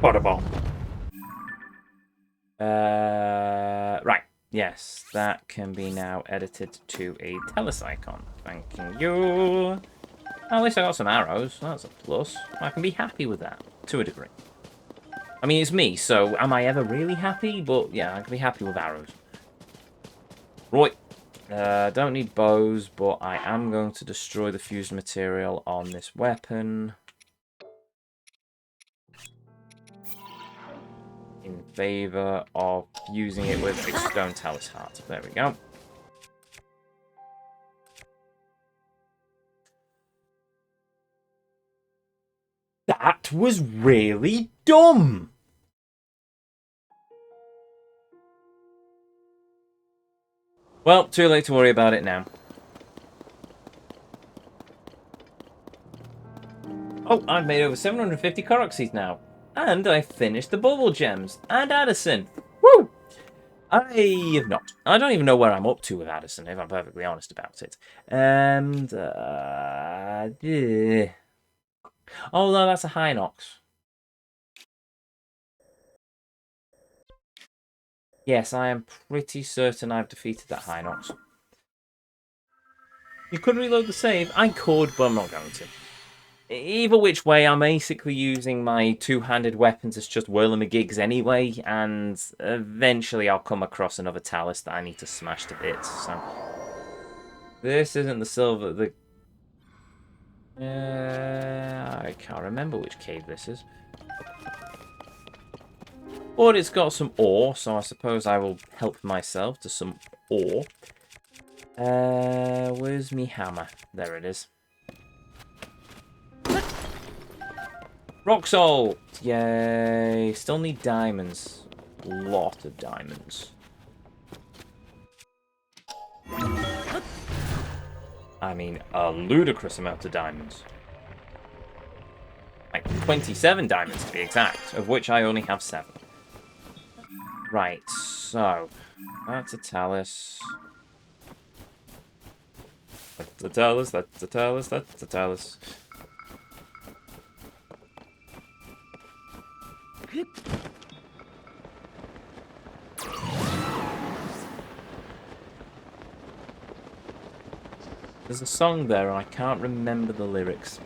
Bada bomb. Right. Yes, that can be now edited to a Telus icon. Thanking you. At least I got some arrows. That's a plus. I can be happy with that, to a degree. I mean, it's me, so am I ever really happy? But yeah, I can be happy with arrows. Right. Don't need bows, but I am going to destroy the fused material on this weapon. In favour of using it with a stone talus heart. There we go. That was really dumb! Well, too late to worry about it now. Oh, I've made over 750 Korok seeds now. And I finished the bubble gems. And Addison. Woo! I have not. I don't even know where I'm up to with Addison, if I'm perfectly honest about it. And, oh, no, that's a Hinox. Yes, I am pretty certain I've defeated that Hinox. You could reload the save. I could, but I'm not going to. Either which way, I'm basically using my two-handed weapons as just whirlamagigs anyway, and eventually I'll come across another talus that I need to smash to bits. So this isn't the silver. I can't remember which cave this is. But it's got some ore, so I suppose I will help myself to some ore. Where's me hammer? There it is. Rock salt! Yay! Still need diamonds. Lot of diamonds. I mean, a ludicrous amount of diamonds. Like 27 diamonds to be exact, of which I only have 7. Right, so that's a talus. That's a talus, that's a talus, that's a talus. There's a song there and I can't remember the lyrics.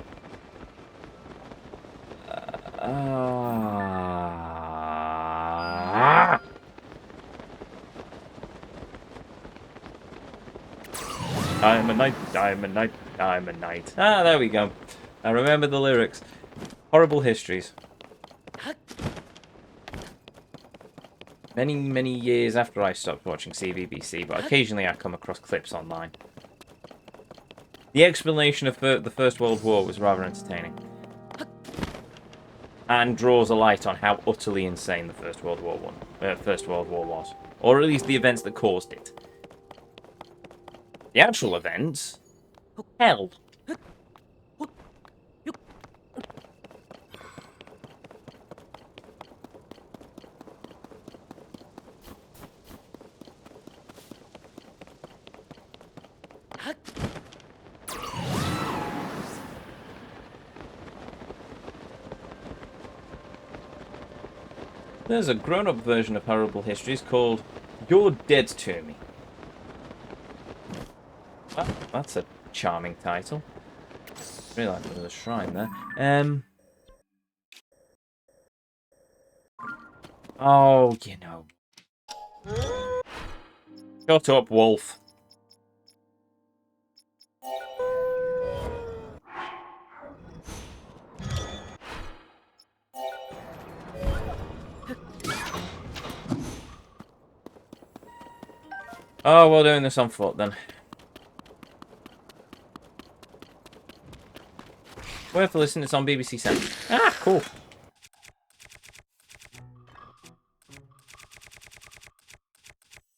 I'm a knight, I'm a knight, I'm a knight. Ah, there we go. I remember the lyrics. Horrible histories. Many, many years after I stopped watching CVBC, but occasionally I come across clips online. The explanation of the First World War was rather entertaining. And draws a light on how utterly insane the First World War was. Or at least the events that caused it. The actual events? Hell. There's a grown-up version of Horrible Histories called You're Dead to Me. Well, that's a charming title. Really like the shrine there. Oh, you know. Shut up, wolf. Oh, we're doing this on foot then. Worth a listen, it's on BBC 7. Ah, cool.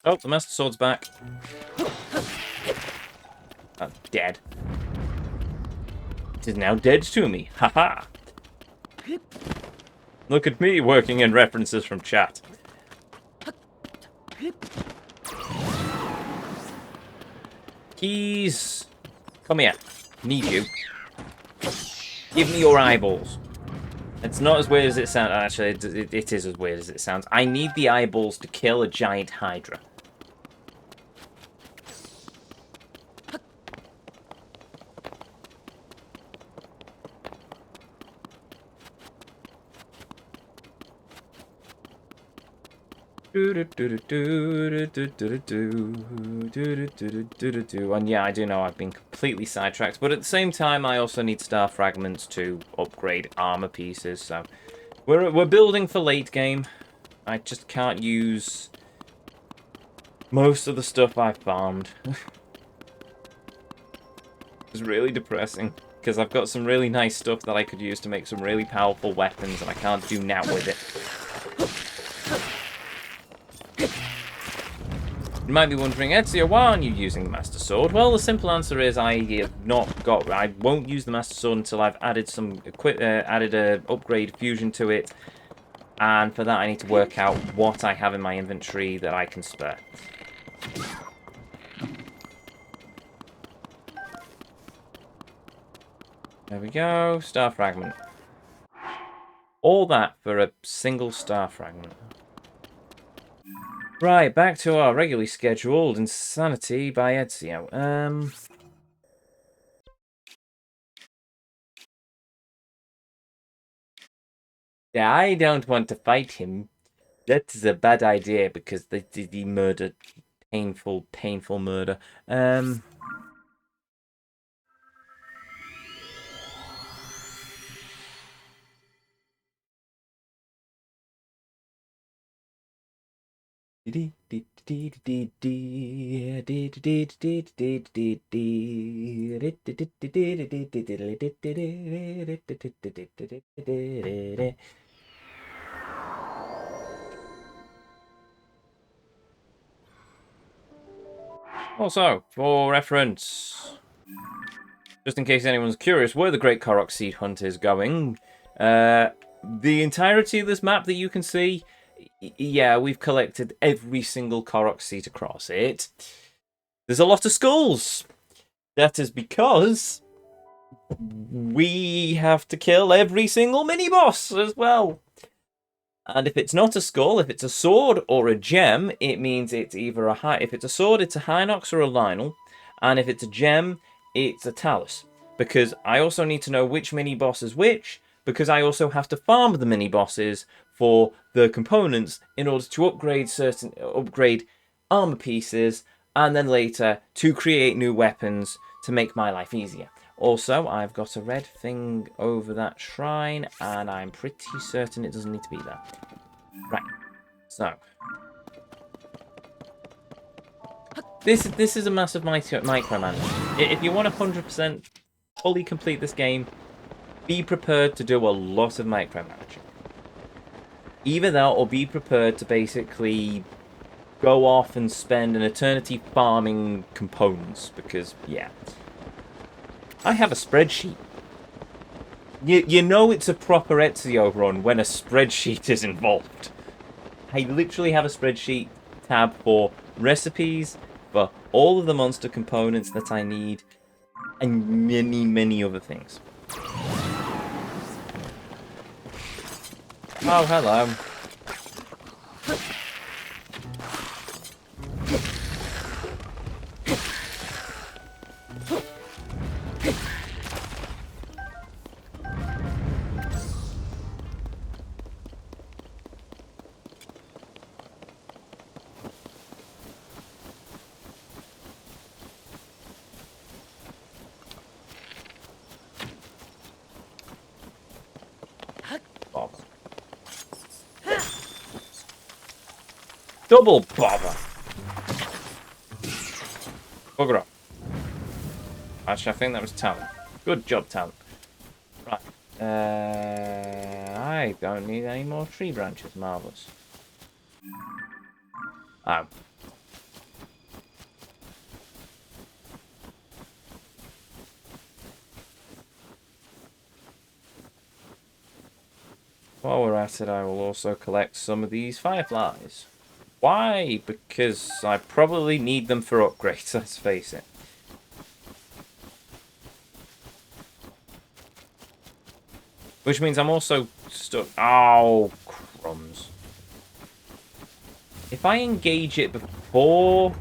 Oh, the Master Sword's back. Oh, dead. It is now dead to me. Haha. Look at me working in references from chat. Keys. Come here. Need you. Give me your eyeballs. It's not as weird as it sounds. Actually, it is as weird as it sounds. I need the eyeballs to kill a giant hydra. And yeah, I do know I've been completely sidetracked, but at the same time, I also need star fragments to upgrade armor pieces. So we're building for late game. I just can't use most of the stuff I farmed. It's really depressing because I've got some really nice stuff that I could use to make some really powerful weapons, and I can't do now with it. You might be wondering, Ezio, why aren't you using the Master Sword? Well, the simple answer is I won't use the Master Sword until I've added added a upgrade fusion to it, and for that I need to work out what I have in my inventory that I can spare. There we go, star fragment. All that for a single star fragment. Right, back to our regularly scheduled Insanity by Ezio. Yeah, I don't want to fight him. That is a bad idea because the murder, painful murder. Also, for reference, just in case anyone's curious where the Great Korok Seed Hunt is going, the entirety of this map that you can see, yeah, we've collected every single Korok Seed across it. There's a lot of skulls. That is because we have to kill every single mini-boss as well. And if it's not a skull, if it's a sword or a gem, it means it's either if it's a sword, it's a Hinox or a Lionel. And if it's a gem, it's a Talus. Because I also need to know which mini-boss is which, because I also have to farm the mini-bosses for the components in order to upgrade armor pieces, and then later to create new weapons to make my life easier. Also, I've got a red thing over that shrine, and I'm pretty certain it doesn't need to be there. Right, so. This is a massive micromanagement. If you want to 100% fully complete this game, be prepared to do a lot of micromanaging. Either that, or be prepared to basically go off and spend an eternity farming components, because, yeah. I have a spreadsheet. You know it's a proper Ezio run when a spreadsheet is involved. I literally have a spreadsheet tab for recipes, for all of the monster components that I need, and many, many other things. Oh, hello. Double bother. Bugger up. Actually, I think that was talent. Good job, talent. Right. I don't need any more tree branches. Marvellous. Oh. While we're at it, I will also collect some of these fireflies. Why? Because I probably need them for upgrades, let's face it. Which means I'm also stuck. Oh, crumbs. If I engage it before...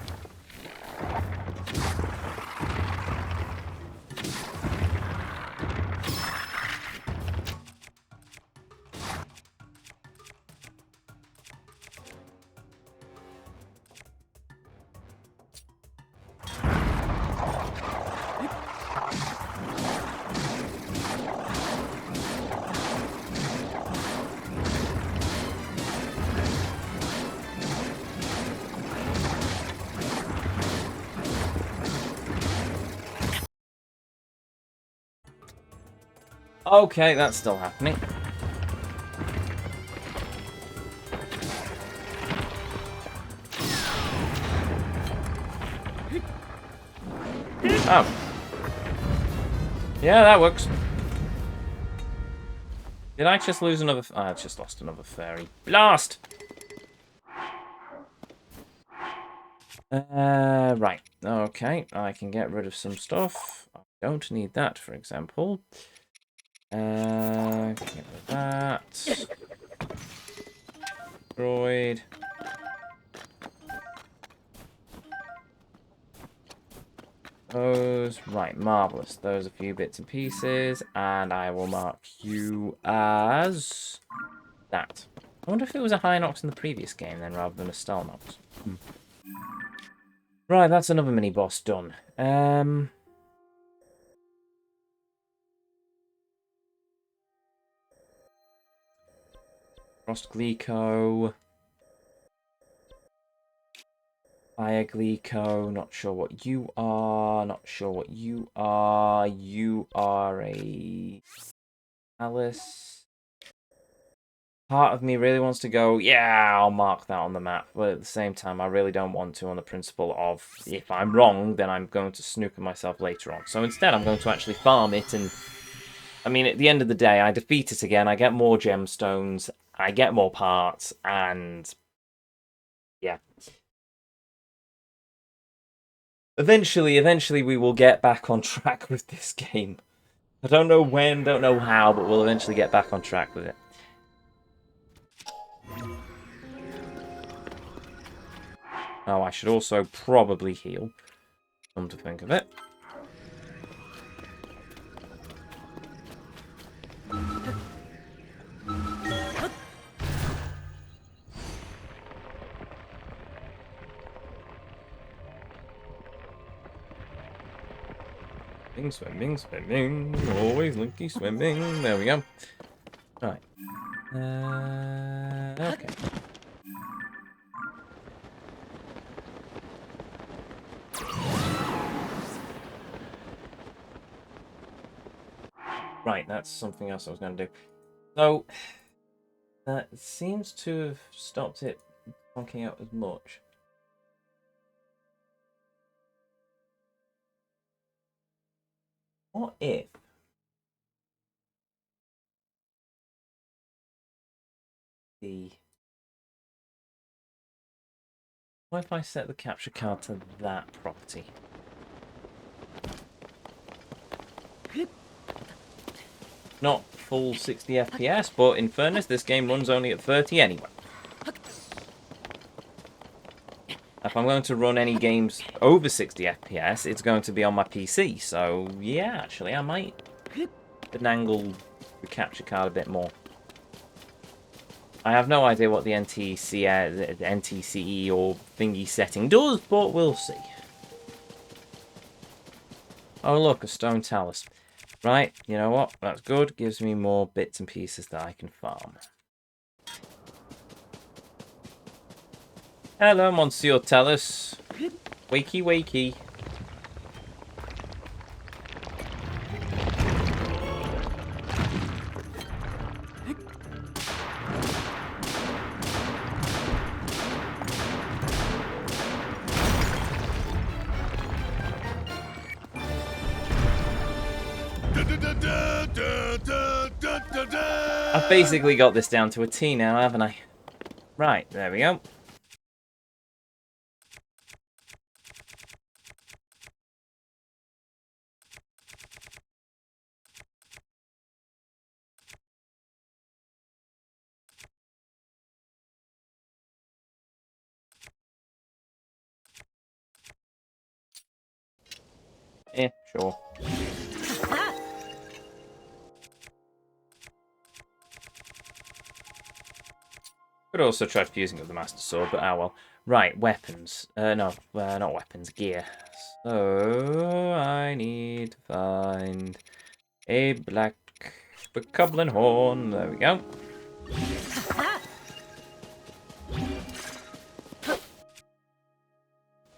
Okay, that's still happening. Oh. Yeah, that works. Did I just lose another... Oh, I just lost another fairy. Blast! Right. Okay, I can get rid of some stuff. I don't need that, for example. Get rid of that. Destroyed. Those. Right, marvellous. Those a few bits and pieces. And I will mark you as... that. I wonder if it was a high Nox in the previous game then, rather than a Star Nox. Right, that's another mini-boss done. Frost Glico. Fire Glico. Not sure what you are. Not sure what you are. You are a... Alice. Part of me really wants to go, yeah, I'll mark that on the map. But at the same time, I really don't want to on the principle of, if I'm wrong, then I'm going to snooker myself later on. So instead, I'm going to actually farm it. And, I mean, at the end of the day, I defeat it again. I get more gemstones. I get more parts. And, yeah. Eventually, we will get back on track with this game. I don't know when, don't know how, but we'll eventually get back on track with it. Oh, I should also probably heal. Come to think of it. Swimming, swimming, always linky swimming. There we go. Right. Okay. Right, that's something else I was going to do. So, that seems to have stopped it honking out as much. What if... What if I set the capture card to that property? Not full 60 FPS, but in fairness, this game runs only at 30 anyway. If I'm going to run any games over 60 FPS, it's going to be on my PC. So, yeah, actually, I might angle the capture card a bit more. I have no idea what the NTCE or thingy setting does, but we'll see. Oh, look, a stone talus. Right, you know what? That's good. Gives me more bits and pieces that I can farm. Hello, Monsieur Talus. Wakey, wakey. I've basically got this down to a T now, haven't I? Right, there we go. Sure. Could also try fusing with the Master Sword, but well. Right, weapons. No, not weapons, gear. So, I need to find a black Bokoblin horn. There we go.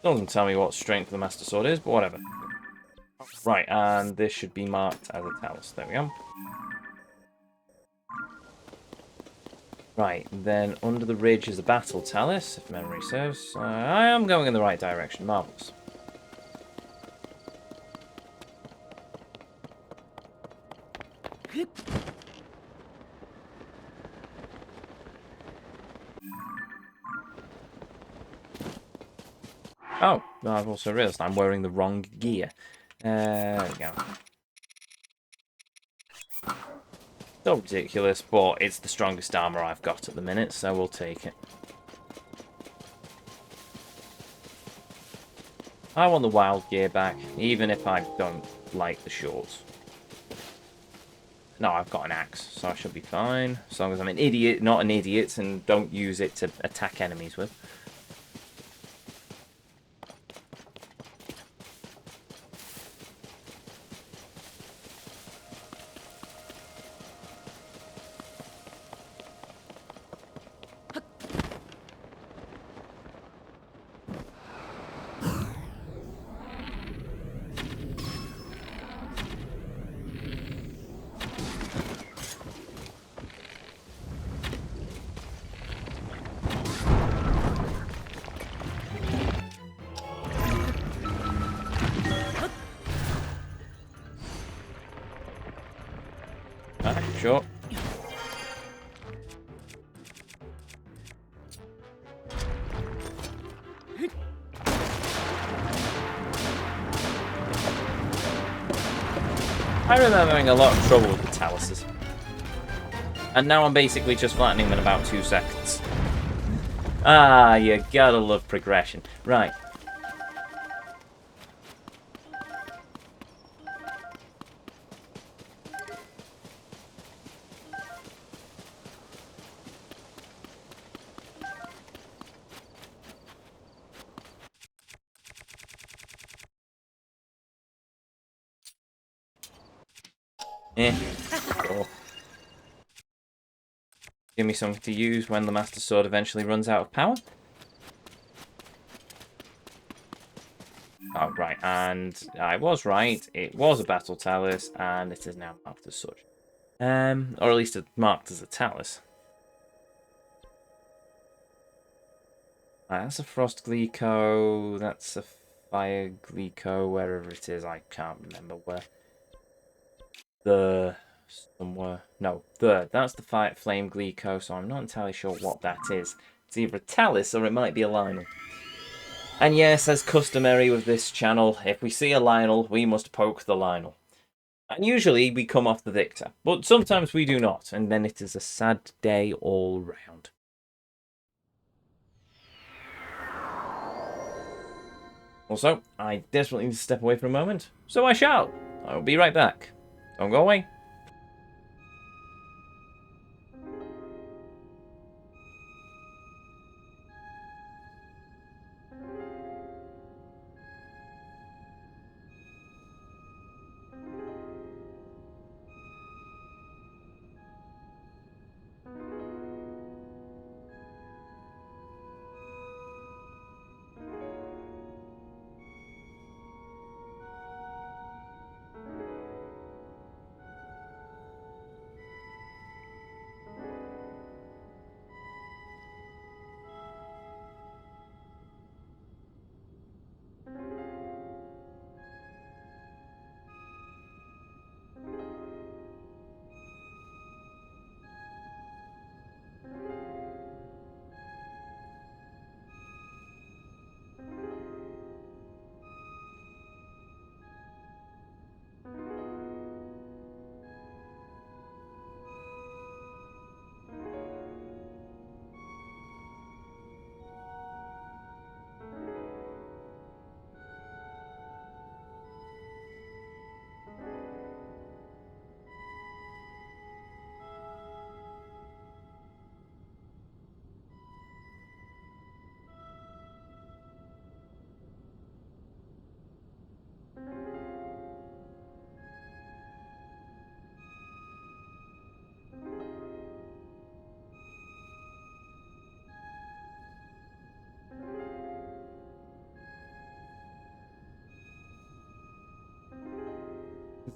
Doesn't tell me what strength the Master Sword is, but whatever. Right, and this should be marked as a talus. There we go. Right, then under the ridge is a battle talus, if memory serves. I am going in the right direction. Marvellous. Oh, I've also realised I'm wearing the wrong gear. There we go. So ridiculous, but it's the strongest armour I've got at the minute, so we'll take it. I want the wild gear back, even if I don't like the shorts. No, I've got an axe, so I should be fine. As long as I'm an idiot, not an idiot, and don't use it to attack enemies with. Alright, sure. I remember having a lot of trouble with the taluses. And now I'm basically just flattening them in about 2 seconds. Ah, you gotta love progression. Right. Sure. Give me something to use when the Master Sword eventually runs out of power. Oh, right, and I was right. It was a battle talus, and it is now marked as such. Or at least it's marked as a talus. Right, that's a Frost Glico, that's a Fire Glico, wherever it is, I can't remember where. Somewhere. No, that's the Fire Flame Glico, so I'm not entirely sure what that is. It's either a talus or it might be a Lionel. And yes, as customary with this channel, if we see a Lionel, we must poke the Lionel. And usually we come off the victor, but sometimes we do not, and then it is a sad day all round. Also, I desperately need to step away for a moment, so I shall. I will be right back. Don't go away.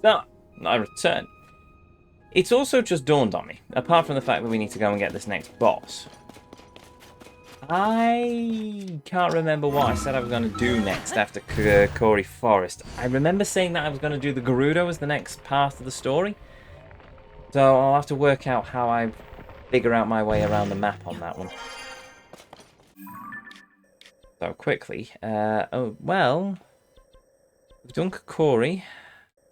So, I return. It's also just dawned on me, apart from the fact that we need to go and get this next boss. I can't remember what I said I was going to do next after Corey Forest. I remember saying that I was going to do the Gerudo as the next part of the story. So I'll have to work out how I figure out my way around the map on that one. So quickly, oh well, we've done Kokori.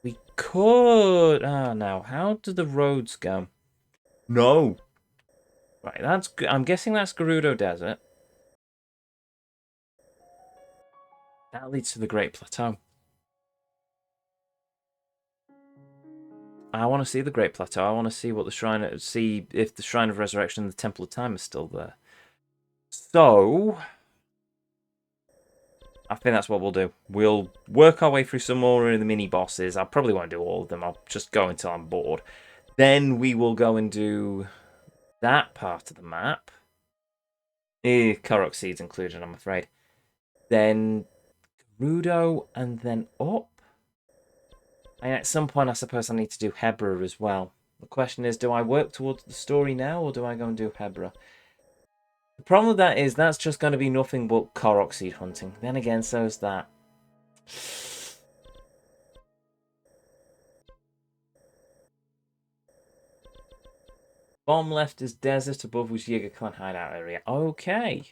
We could. Oh no, how do the roads go? No. Right, that's. I'm guessing that's Gerudo Desert. That leads to the Great Plateau. I want to see the Great Plateau. I want to see what the shrine. See if the Shrine of Resurrection and the Temple of Time is still there. So, I think that's what we'll do. We'll work our way through some more of the mini bosses. I probably won't do all of them. I'll just go until I'm bored. Then we will go and do that part of the map. Korok seeds included, I'm afraid. Then Rudo and then up. And at some point, I suppose I need to do Hebra as well. The question is, do I work towards the story now, or do I go and do Hebra? The problem with that is that's just going to be nothing but Korok seed hunting. Then again, so is that. Bomb left is desert, above was Yiga Clan hideout area. Okay.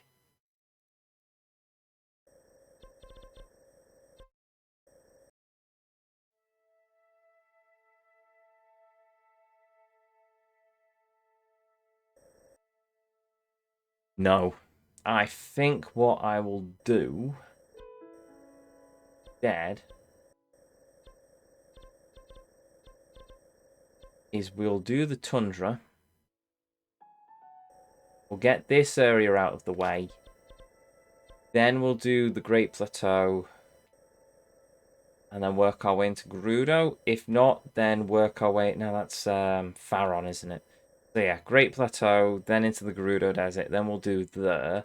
No. I think what I will do instead is we'll do the tundra. We'll get this area out of the way. Then we'll do the Great Plateau. And then work our way into Gerudo. If not, then work our way... No, that's Faron, isn't it? So yeah, Great Plateau, then into the Gerudo Desert. Then we'll do there.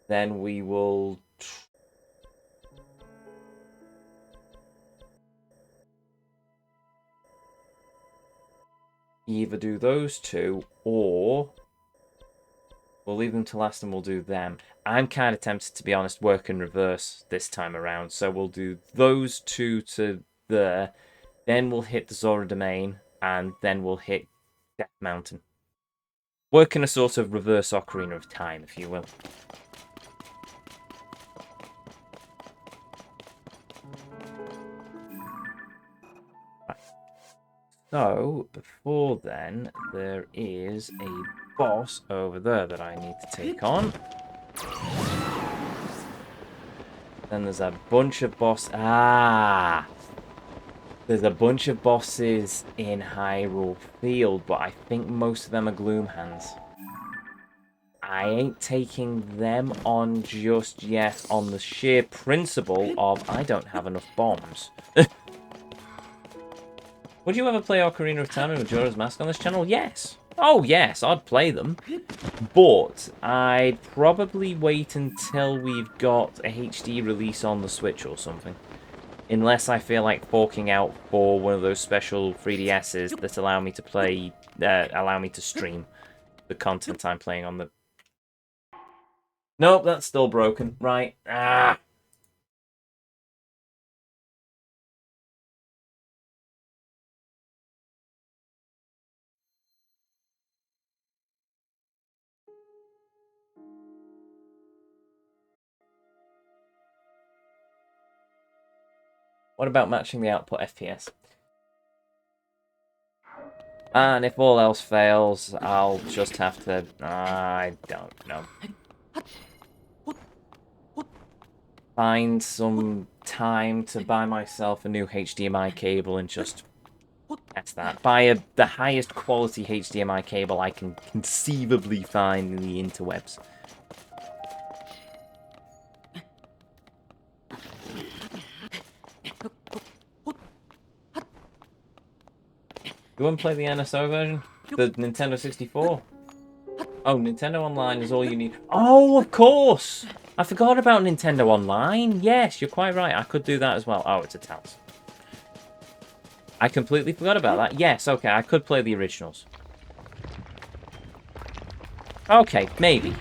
Then we will... either do those two, or... we'll leave them to last and we'll do them. I'm kind of tempted, to be honest, work in reverse this time around. So we'll do those two to there. Then we'll hit the Zora Domain. And then we'll hit Death Mountain. Work in a sort of reverse Ocarina of Time, if you will. Right. So, before then, there is a boss over there that I need to take on. Then there's a bunch of there's a bunch of bosses in Hyrule Field, but I think most of them are Gloom Hands. I ain't taking them on just yet on the sheer principle of I don't have enough bombs. Would you ever play Ocarina of Time with Majora's Mask on this channel? Yes. Oh, yes, I'd play them. But I'd probably wait until we've got a HD release on the Switch or something. Unless I feel like forking out for one of those special 3DSs that allow me to play, allow me to stream the content I'm playing on the... Nope, that's still broken. Right. Ah! What about matching the output FPS? And if all else fails, I'll just have to... I don't know. Find some time to buy myself a new HDMI cable and just test that. Buy the highest quality HDMI cable I can conceivably find in the interwebs. You want to play the NSO version? The Nintendo 64? Oh, Nintendo Online is all you need. Oh, of course! I forgot about Nintendo Online. Yes, you're quite right. I could do that as well. Oh, it's a Tals. I completely forgot about that. Yes, okay, I could play the originals. Okay, maybe.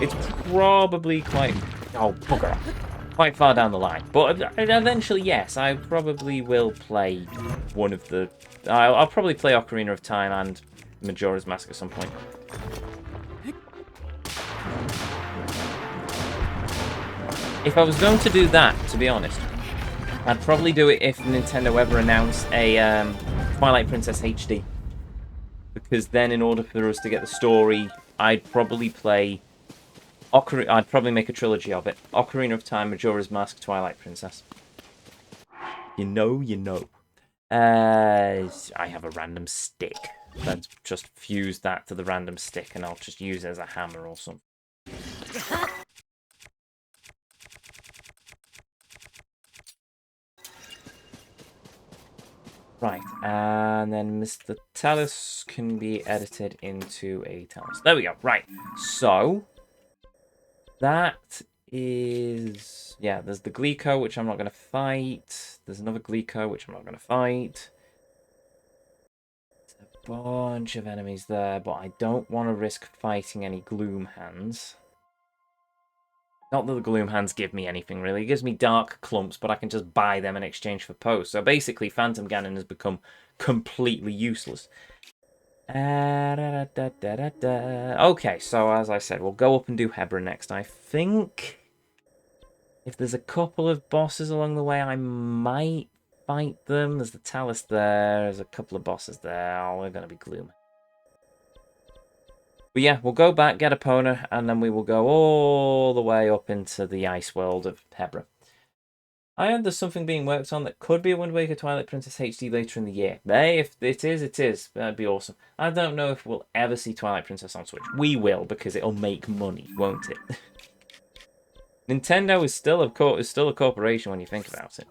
It's probably quite... Oh, bugger off. Quite far down the line. But eventually, yes, I probably will play one of the... I'll probably play Ocarina of Time and Majora's Mask at some point. If I was going to do that, to be honest, I'd probably do it if Nintendo ever announced a Twilight Princess HD. Because then, in order for us to get the story, I'd probably play... I'd probably make a trilogy of it. Ocarina of Time, Majora's Mask, Twilight Princess. You know, you know. I have a random stick. Let's just fuse that to the random stick, and I'll just use it as a hammer or something. Right, and then Mr. Talus can be edited into a Talus. There we go. Right, so that is... Yeah, there's the Glico, which I'm not going to fight. There's another Glico, which I'm not going to fight. There's a bunch of enemies there, but I don't want to risk fighting any Gloom Hands. Not that the Gloom Hands give me anything, really. It gives me Dark Clumps, but I can just buy them in exchange for posts. So basically, Phantom Ganon has become completely useless. Okay, so as I said, we'll go up and do Hebra next. I think if there's a couple of bosses along the way, I might fight them. There's the Talus there. There's a couple of bosses there. Oh, we're going to be Gloom. But yeah, we'll go back, get Epona, and then we will go all the way up into the ice world of Hebra. I heard there's something being worked on that could be a Wind Waker Twilight Princess HD later in the year. Hey, if it is, it is. That'd be awesome. I don't know if we'll ever see Twilight Princess on Switch. We will, because it'll make money, won't it? Nintendo is still a corporation when you think about it.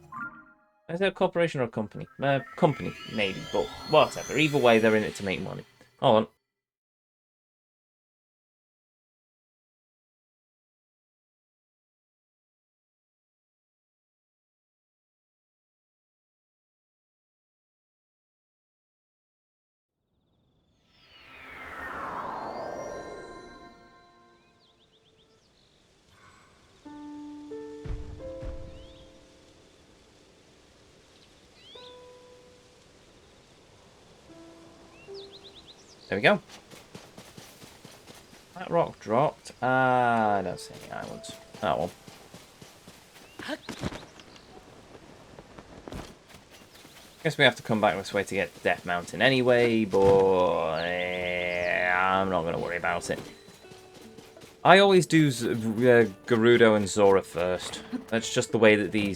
Is it a corporation or a company? Company, maybe, but whatever. Either way, they're in it to make money. Hold on. There we go. That rock dropped. I don't see any islands. That one. Guess we have to come back this way to get Death Mountain anyway, but I'm not going to worry about it. I always do Gerudo and Zora first. That's just the way that the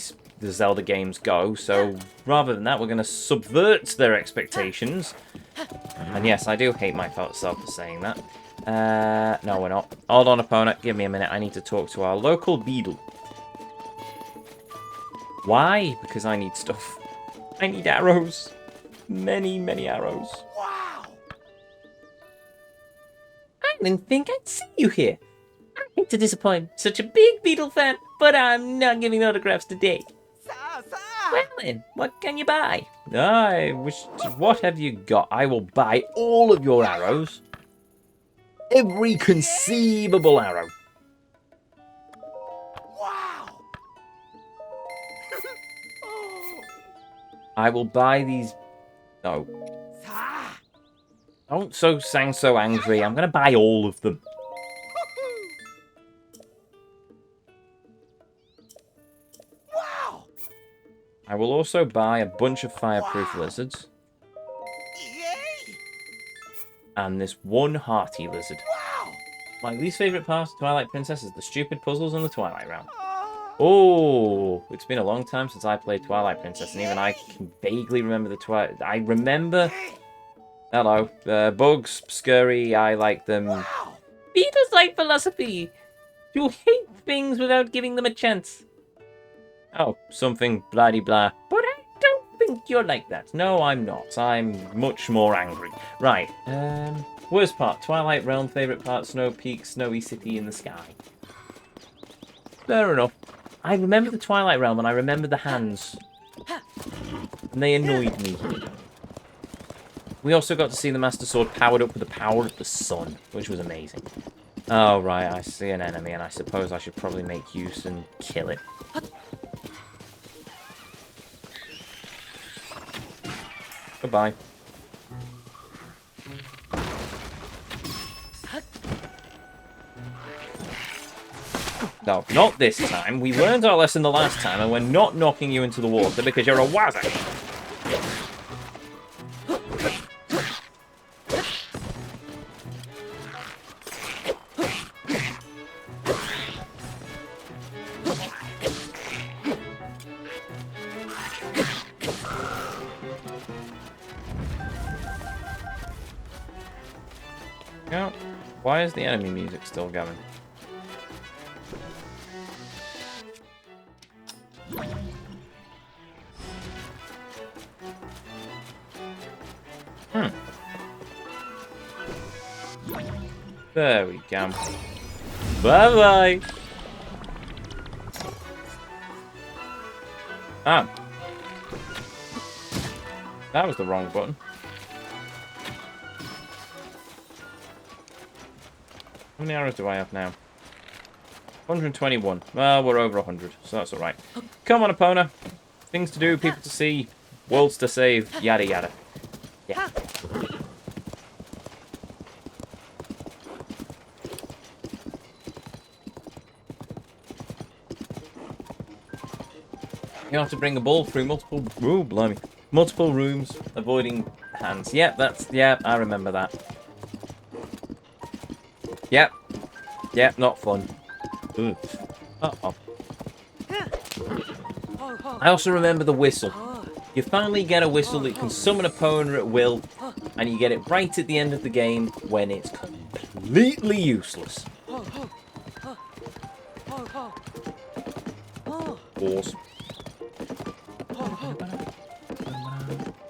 Zelda games go, so rather than that, we're going to subvert their expectations. And yes, I do hate myself for saying that. No, we're not. Hold on, opponent. Give me a minute. I need to talk to our local beetle. Why? Because I need stuff. I need arrows. Many, many arrows. Wow! I didn't think I'd see you here. I hate to disappoint such a big beetle fan, but I'm not giving autographs today. Well then, what can you buy? What have you got? I will buy all of your arrows. Every conceivable arrow. Wow! I will buy these... No. Don't sound so angry. I'm going to buy all of them. Wow! I will also buy a bunch of fireproof lizards. Yay! And this one hearty lizard. Wow! My least favourite part of Twilight Princess is the stupid puzzles in the Twilight Realm. Oh, it's been a long time since I played Twilight Princess, and even I can vaguely remember the Twilight... I remember... Hello. Bugs, scurry, I like them. Wow. Beetles like philosophy. You hate things without giving them a chance. Oh, something blah-de-blah. But I don't think you're like that. No, I'm not. I'm much more angry. Right, worst part, Twilight Realm, favourite part, Snow Peak, Snowy City in the sky. Fair enough. I remember the Twilight Realm and I remember the hands. And they annoyed me. We also got to see the Master Sword powered up with the power of the sun, which was amazing. Oh, right, I see an enemy, and I suppose I should probably make use and kill it. Goodbye. No, not this time. We learned our lesson the last time, and we're not knocking you into the water because you're a wazza. Yeah. Why is the enemy music still going? There we go. Bye-bye. Ah. That was the wrong button. How many arrows do I have now? 121. Well, we're over 100, so that's alright. Come on, Epona. Things to do, people to see, worlds to save, yada yada. Yeah. You have to bring a ball through multiple... Ooh, blimey. Multiple rooms, avoiding hands. Yep, I remember that. Yep. Yep, not fun. Ugh. Uh-oh. I also remember the whistle. You finally get a whistle that can summon a Epona at will, and you get it right at the end of the game when it's completely useless. Pause.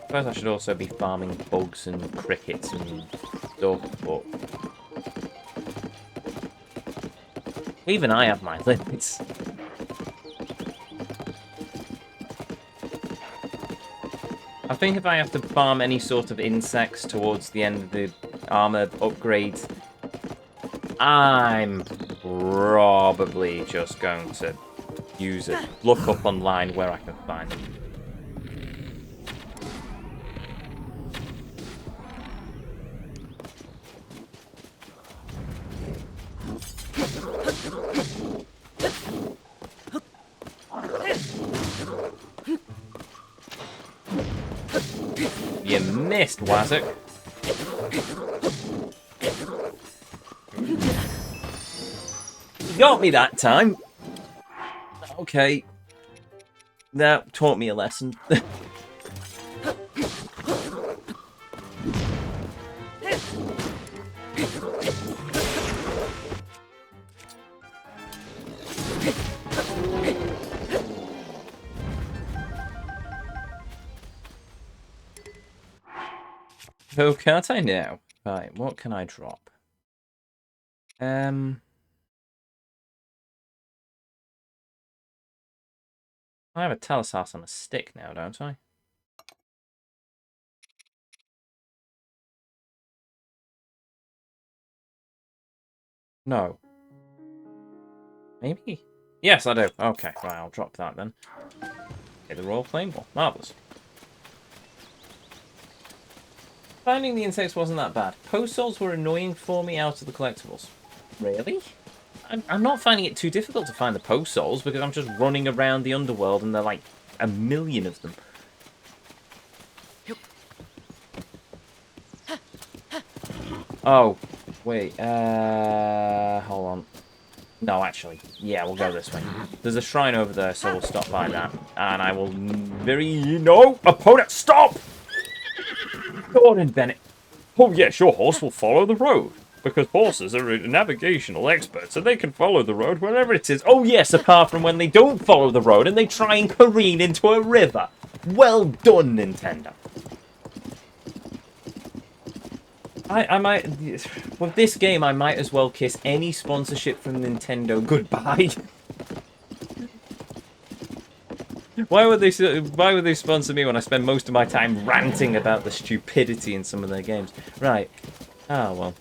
I suppose I should also be farming bugs and crickets and stuff, but... even I have my limits. I think if I have to farm any sort of insects towards the end of the armor upgrade, I'm probably just going to use it. Look up online where I can find them. You missed, Wazzock. You got me that time. Okay. That taught me a lesson. Oh, can't I now? Right, what can I drop? I have a Telesas on a stick now, don't I? No. Maybe? Yes, I do. Okay, right, I'll drop that then. Okay, the Royal Flame Ball. Marvellous. Finding the insects wasn't that bad. Post souls were annoying for me out of the collectibles. Really? I'm not finding it too difficult to find the post souls because I'm just running around the underworld and there are like a million of them. Oh, wait. Hold on. No, actually. Yeah, we'll go this way. There's a shrine over there, so we'll stop by that. And I will No! Opponent, stop! Gordon Bennett. Oh yes, your horse will follow the road. Because horses are navigational experts and they can follow the road wherever it is. Oh yes, apart from when they don't follow the road and they try and careen into a river. Well done, Nintendo. I might... with this game, I might as well kiss any sponsorship from Nintendo goodbye. Why would they sponsor me when I spend most of my time ranting about the stupidity in some of their games? Right. Ah, well.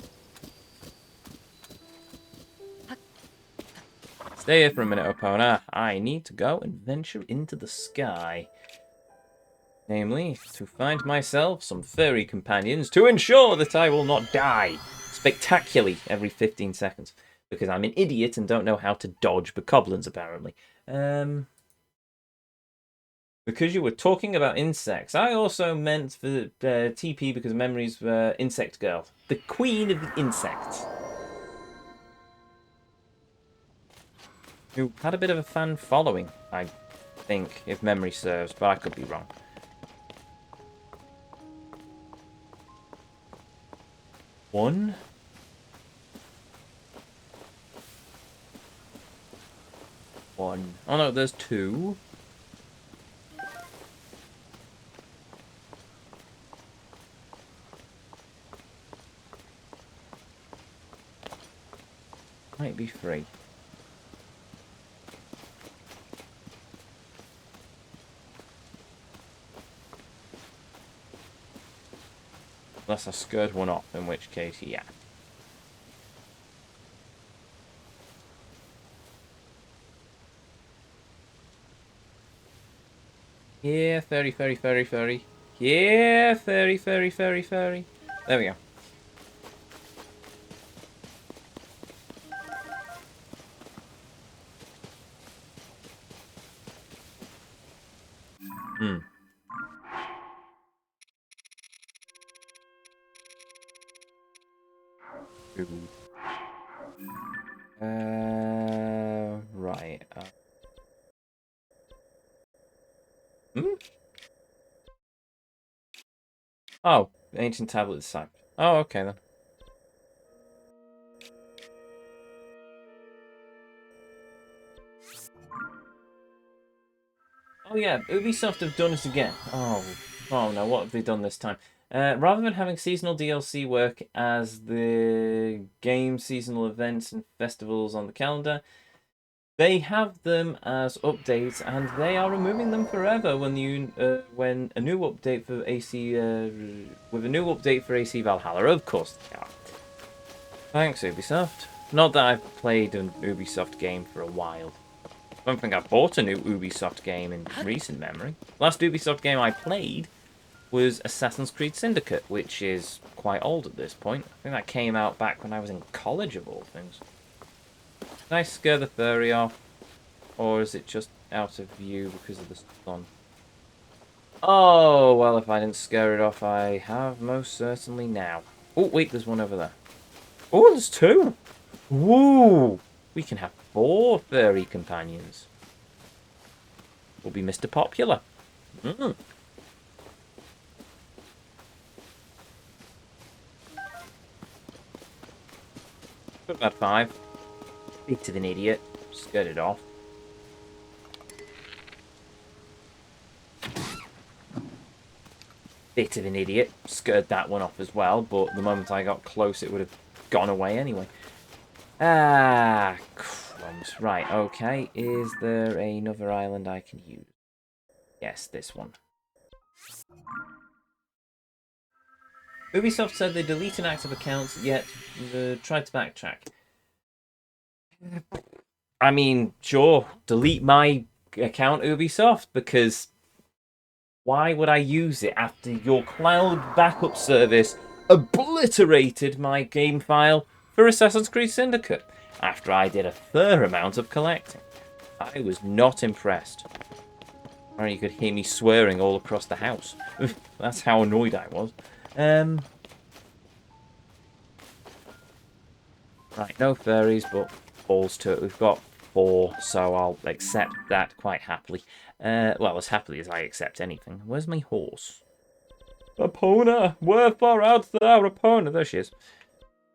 Stay here for a minute, Opona. I need to go and venture into the sky. Namely, to find myself some furry companions to ensure that I will not die spectacularly every 15 seconds. Because I'm an idiot and don't know how to dodge bokoblins, apparently. Because you were talking about insects, I also meant for TP because memories were Insect Girl. The queen of the insects. Who had a bit of a fan following, I think, if memory serves, but I could be wrong. One. Oh no, there's two. Might be three. Unless I scared one off, in which case, yeah. Yeah, fairy. Yeah, fairy. There we go. Hmm. Ooh. Right. Hmm? Oh, ancient tablet site. Oh, okay then. Oh yeah, Ubisoft have done it again. Oh no, what have they done this time? Rather than having seasonal DLC work as the game seasonal events and festivals on the calendar, they have them as updates, and they are removing them forever when a new update for AC with a new update for AC Valhalla. Of course they are. Thanks, Ubisoft. Not that I've played an Ubisoft game for a while. I don't think I've bought a new Ubisoft game in recent memory. Last Ubisoft game I played was Assassin's Creed Syndicate, which is quite old at this point. I think that came out back when I was in college, of all things. Did I scare the furry off? Or is it just out of view because of the sun? Oh, well, if I didn't scare it off, I have most certainly now. Oh, wait, there's one over there. Oh, there's two! Woo! We can have 4 furry companions. We'll be Mr. Popular. Mm. Put about 5. Bit of an idiot. Scared it off. Bit of an idiot. Scared that one off as well, but the moment I got close, it would have gone away anyway. Ah, crumbs. Right, okay. Is there another island I can use? Yes, this one. Ubisoft said they deleted active accounts, yet tried to backtrack. I mean, sure, delete my account, Ubisoft, because why would I use it after your cloud backup service obliterated my game file for Assassin's Creed Syndicate after I did a fair amount of collecting? I was not impressed. Or you could hear me swearing all across the house. That's how annoyed I was. Right, no fairies, but balls to it. We've got 4, so I'll accept that quite happily. Well, as happily as I accept anything. Where's my horse? Epona! Where far out thou, Epona? There she is.